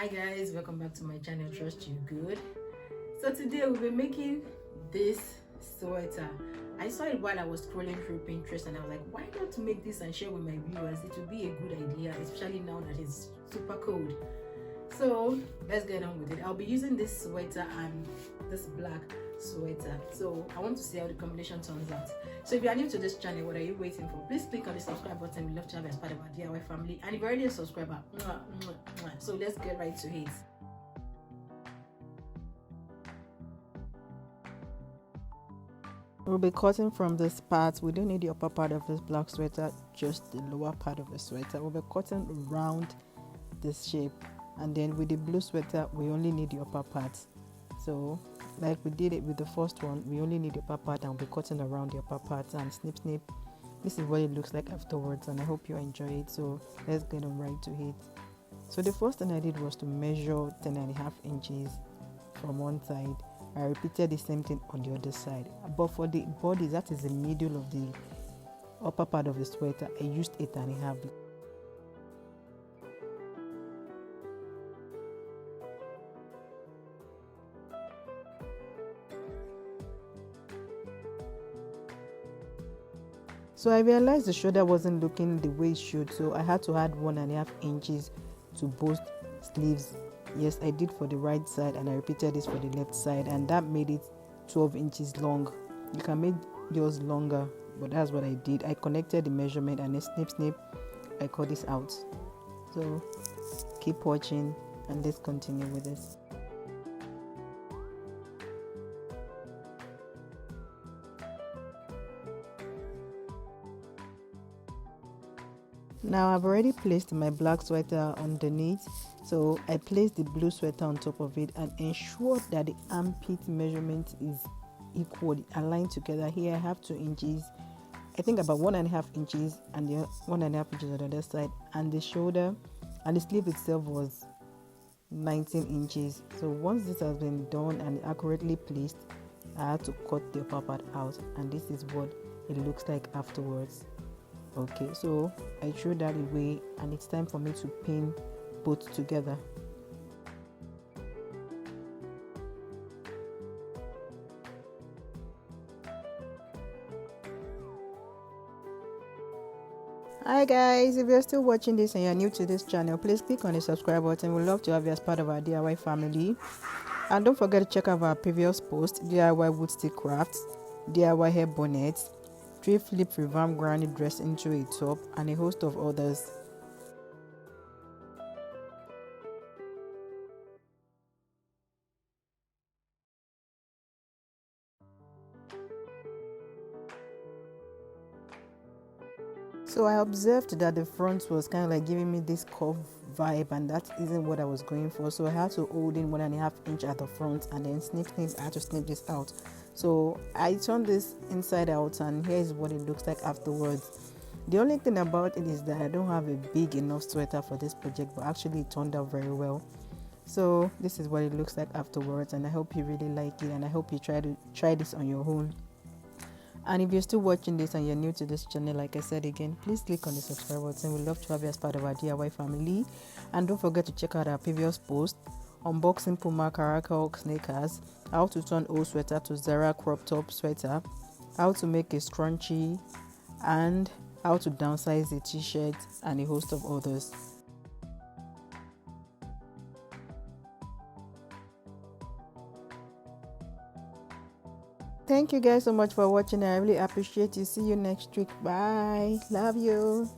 Hi guys, welcome back to my channel. Trust you good. So today we'll be making this sweater. I saw it while I was scrolling through Pinterest and I was like, why not make this and share with my viewers? It will be a good idea, especially now that it's super cold. So let's get on with it. I'll be using this sweater and this black sweater, so I want to see how the combination turns out. So if you are new to this channel, what are you waiting for? Please click on the subscribe button. We'd love to have you as part of our DIY family, and if you're already a subscriber, so let's get right to it. We'll be cutting from this part. We don't need the upper part of this black sweater, just the lower part of the sweater. We'll be cutting around this shape, and then with the blue sweater we only need the upper part. So like we did it with the first one, we only need the upper part and we'll be cutting around the upper part and snip. This is what it looks like afterwards, and I hope you enjoy it. So let's get on right to it. So the first thing I did was to measure 10.5 inches from one side. I repeated the same thing on the other side, but for the body, that is the middle of the upper part of the sweater, I used 8.5. So I realized the shoulder wasn't looking the way it should, so I had to add 1.5 inches to both sleeves. Yes, I did for the right side and I repeated this for the left side, and that made it 12 inches long. You can make yours longer, but that's what I did. I connected the measurement and then snip, I cut this out. So keep watching and let's continue with this. Now I've already placed my black sweater underneath, so I placed the blue sweater on top of it and ensured that the armpit measurement is equal, aligned together. Here I have 2 inches, I think about 1.5 inches, and the 1.5 inches on the other side, and the shoulder and the sleeve itself was 19 inches. So once this has been done and accurately placed, I had to cut the upper part out, and this is what it looks like afterwards. Okay, so I threw that away and it's time for me to pin both together. Hi guys, if you're still watching this and you're new to this channel, please click on the subscribe button. We'd love to have you as part of our DIY family. And don't forget to check out our previous post: DIY wood stick crafts, DIY hair bonnets, Thriftflip Granny dressed into a top, and a host of others. So I observed that the front was kind of like giving me this curve vibe, and that isn't what I was going for. So I had to hold in 1.5 inch at the front and then snip. I had to snip this out. So I turned this inside out, and here's what it looks like afterwards. The only thing about it is that I don't have a big enough sweater for this project, but actually it turned out very well. So this is what it looks like afterwards, and I hope you really like it, and I hope you try this on your own. And if you're still watching this and you're new to this channel, like I said again, please click on the subscribe button. We'd love to have you as part of our DIY family. And don't forget to check out our previous post: unboxing Puma Caracal sneakers, how to turn old sweater to Zara crop top sweater, how to make a scrunchie, and how to downsize a t-shirt, and a host of others. Thank you guys so much for watching. I really appreciate you. See you next week. Bye. Love you.